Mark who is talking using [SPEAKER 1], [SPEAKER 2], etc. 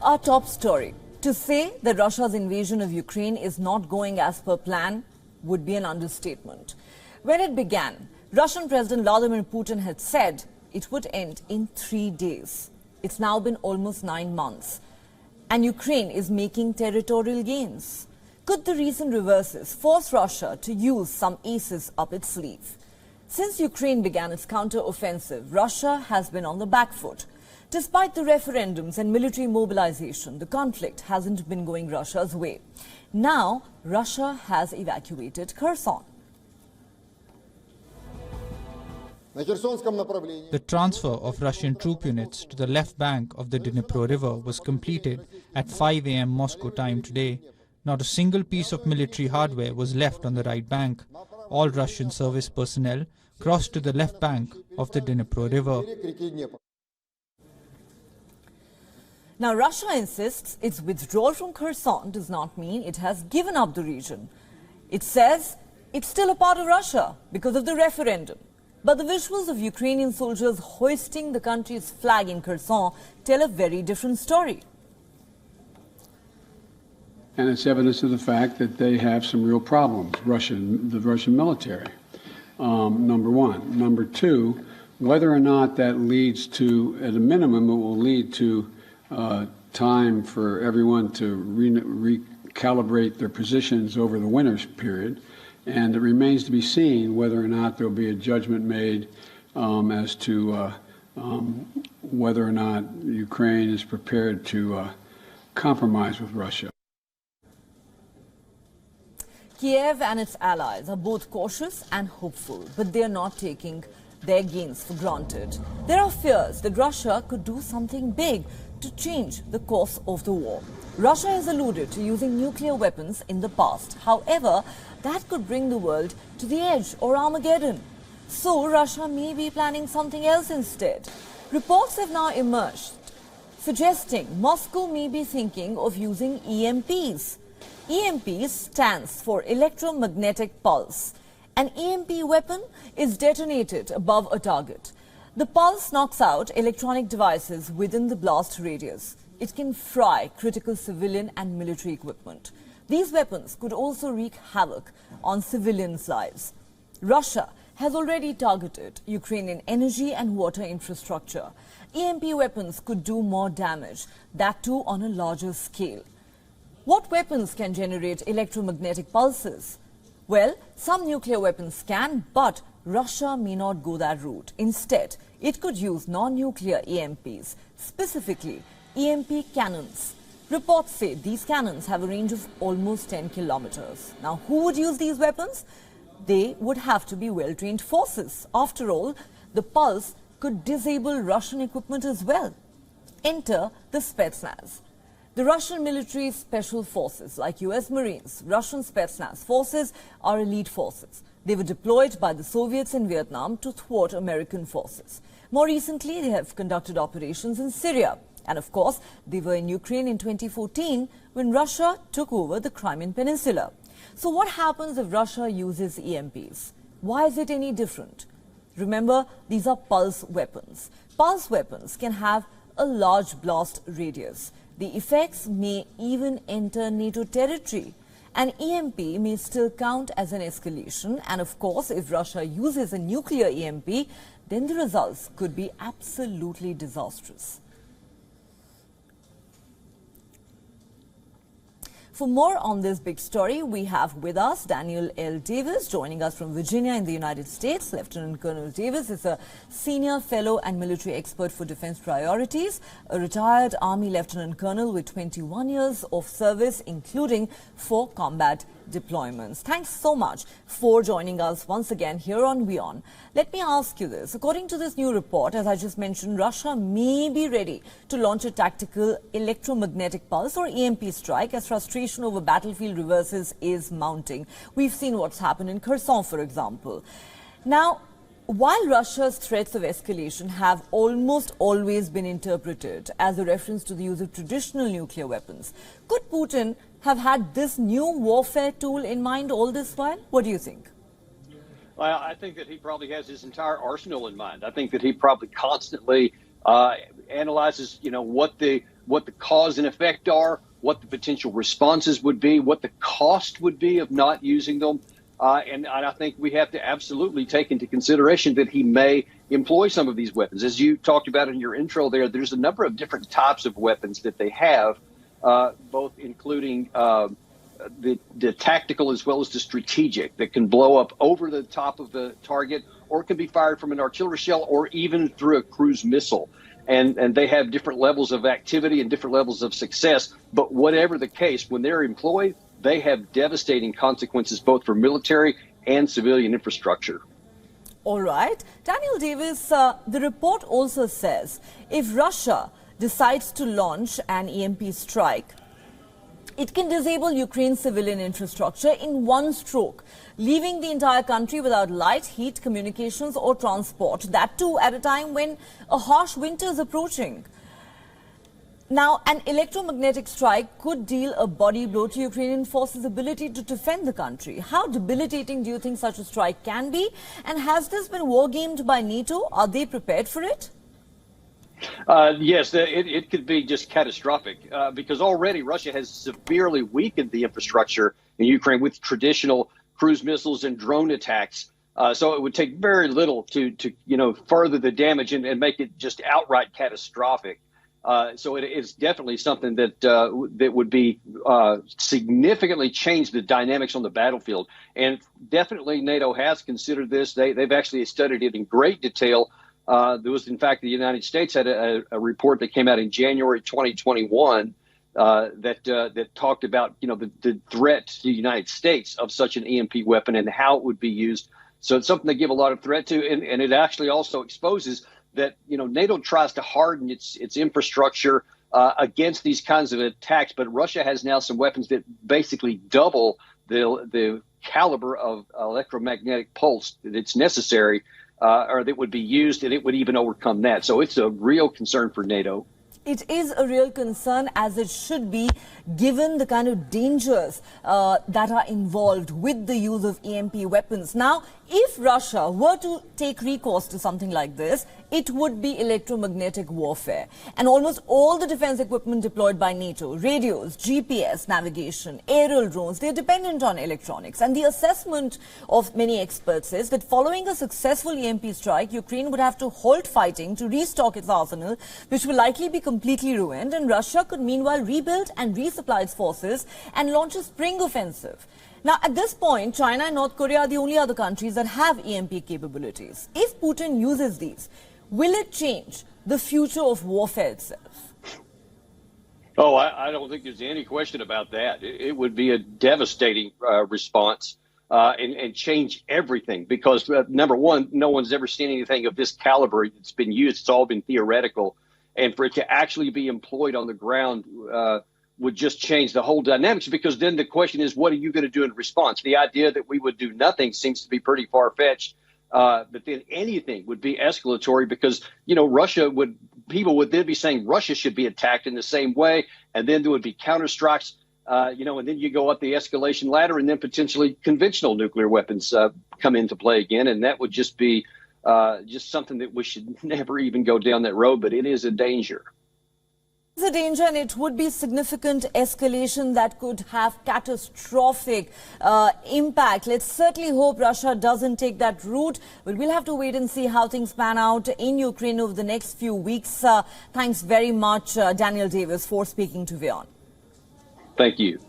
[SPEAKER 1] Our top story. To say that Russia's invasion of Ukraine is not going as per plan would be an understatement. When it began, Russian President Vladimir Putin had said it would end in 3 days. It's now been almost 9 months. And Ukraine is making territorial gains. Could the recent reverses force Russia to use some aces up its sleeve? Since Ukraine began its counter-offensive, Russia has been on the back foot. Despite the referendums and military mobilization, the conflict hasn't been going Russia's way. Now, Russia has evacuated Kherson.
[SPEAKER 2] The transfer of Russian troop units to the left bank of the Dnipro River was completed at 5 a.m. Moscow time today. Not a single piece of military hardware was left on the right bank. All Russian service personnel crossed to the left bank of the Dnipro River.
[SPEAKER 1] Now, Russia insists its withdrawal from Kherson does not mean it has given up the region. It says it's still a part of Russia because of the referendum. But the visuals of Ukrainian soldiers hoisting the country's flag in Kherson tell a very different story.
[SPEAKER 3] And it's evidence of the fact that they have some real problems, the Russian military, number one. Number two, whether or not that leads to, at a minimum, it will lead to time for everyone to recalibrate their positions over the winter period. And it remains to be seen whether or not there will be a judgment made as to whether or not Ukraine is prepared to compromise with Russia.
[SPEAKER 1] Kiev and its allies are both cautious and hopeful, but they are not taking their gains for granted. There are fears that Russia could do something big to change the course of the war. Russia has alluded to using nuclear weapons in the past. However, that could bring the world to the edge or Armageddon. So Russia may be planning something else instead. Reports have now emerged suggesting Moscow may be thinking of using EMPs. EMP stands for electromagnetic pulse. An EMP weapon is detonated above a target. The pulse knocks out electronic devices within the blast radius. It can fry critical civilian and military equipment. These weapons could also wreak havoc on civilians' lives. Russia has already targeted Ukrainian energy and water infrastructure. EMP weapons could do more damage, that too on a larger scale. What weapons can generate electromagnetic pulses? Well, some nuclear weapons can, but Russia may not go that route. Instead, it could use non-nuclear EMPs, specifically EMP cannons. Reports say these cannons have a range of almost 10 kilometers. Now, who would use these weapons? They would have to be well-trained forces. After all, the pulse could disable Russian equipment as well. Enter the Spetsnaz. The Russian military's special forces, like US Marines, Russian Spetsnaz forces are elite forces. They were deployed by the Soviets in Vietnam to thwart American forces. More recently, they have conducted operations in Syria. And of course, they were in Ukraine in 2014 when Russia took over the Crimean Peninsula. So what happens if Russia uses EMPs? Why is it any different? Remember, these are pulse weapons. Pulse weapons can have a large blast radius. The effects may even enter NATO territory. An EMP may still count as an escalation. And of course, if Russia uses a nuclear EMP, then the results could be absolutely disastrous. For more on this big story, we have with us Daniel L. Davis, joining us from Virginia in the United States. Lieutenant Colonel Davis is a senior fellow and military expert for defense priorities, a retired Army Lieutenant Colonel with 21 years of service, including 4 combat deployments. Thanks so much for joining us once again here on WION. Let me ask you this. According to this new report, as I just mentioned, Russia may be ready to launch a tactical electromagnetic pulse or EMP strike as frustration over battlefield reverses is mounting. We've seen what's happened in Kherson, for example. Now, while Russia's threats of escalation have almost always been interpreted as a reference to the use of traditional nuclear weapons, could Putin have had this new warfare tool in mind all this while? What do you think?
[SPEAKER 4] Well, I think that he probably has his entire arsenal in mind. I think that he probably constantly analyzes, what the what the cause and effect are, what the potential responses would be, what the cost would be of not using them. And I think we have to absolutely take into consideration that he may employ some of these weapons. As you talked about in your intro there, there's a number of different types of weapons that they have, both including the tactical as well as the strategic, that can blow up over the top of the target, or can be fired from an artillery shell, or even through a cruise missile. And they have different levels of activity and different levels of success. But whatever the case, when they're employed, they have devastating consequences both for military and civilian infrastructure.
[SPEAKER 1] All right. Daniel Davis, the report also says if Russia decides to launch an EMP strike, it can disable Ukraine's civilian infrastructure in one stroke, leaving the entire country without light, heat, communications or transport. That too at a time when a harsh winter is approaching. Now, an electromagnetic strike could deal a body blow to Ukrainian forces' ability to defend the country. How debilitating do you think such a strike can be? And has this been wargamed by NATO? Are they prepared for it?
[SPEAKER 4] Yes, it could be just catastrophic because already Russia has severely weakened the infrastructure in Ukraine with traditional cruise missiles and drone attacks. So it would take very little to further the damage and make it just outright catastrophic. So it is definitely something that would be significantly change the dynamics on the battlefield. And definitely NATO has considered this. They've actually studied it in great detail. There was, in fact, the United States had a report that came out in January 2021 that talked about, the threat to the United States of such an EMP weapon and how it would be used. So it's something they give a lot of threat to. And it actually also exposes that, NATO tries to harden its infrastructure against these kinds of attacks. But Russia has now some weapons that basically double the caliber of electromagnetic pulse that's necessary or that would be used, and it would even overcome that. So it's a real concern for NATO.
[SPEAKER 1] It is a real concern, as it should be, given the kind of dangers that are involved with the use of EMP weapons. Now, if Russia were to take recourse to something like this, it would be electromagnetic warfare. And almost all the defense equipment deployed by NATO, radios, GPS, navigation, aerial drones, they're dependent on electronics. And the assessment of many experts is that following a successful EMP strike, Ukraine would have to halt fighting to restock its arsenal, which will likely be completely ruined. And Russia could meanwhile rebuild and resupply its forces and launch a spring offensive. Now, at this point, China and North Korea are the only other countries that have EMP capabilities. If Putin uses these, will it change the future of warfare itself?
[SPEAKER 4] Oh, I don't think there's any question about that. It would be a devastating response and change everything because, number one, no one's ever seen anything of this caliber that's been used. It's all been theoretical. And for it to actually be employed on the ground would just change the whole dynamics, because then the question is, what are you going to do in response? The idea that we would do nothing seems to be pretty far-fetched. But then anything would be escalatory because, people would then be saying Russia should be attacked in the same way. And then there would be counterstrikes, and then you go up the escalation ladder and then potentially conventional nuclear weapons come into play again. And that would just be just something that we should never even go down that road. But it is a danger.
[SPEAKER 1] It's a danger, and it would be significant escalation that could have catastrophic impact. Let's certainly hope Russia doesn't take that route, but we'll have to wait and see how things pan out in Ukraine over the next few weeks. Thanks very much, Daniel Davis, for speaking to WION.
[SPEAKER 4] Thank you.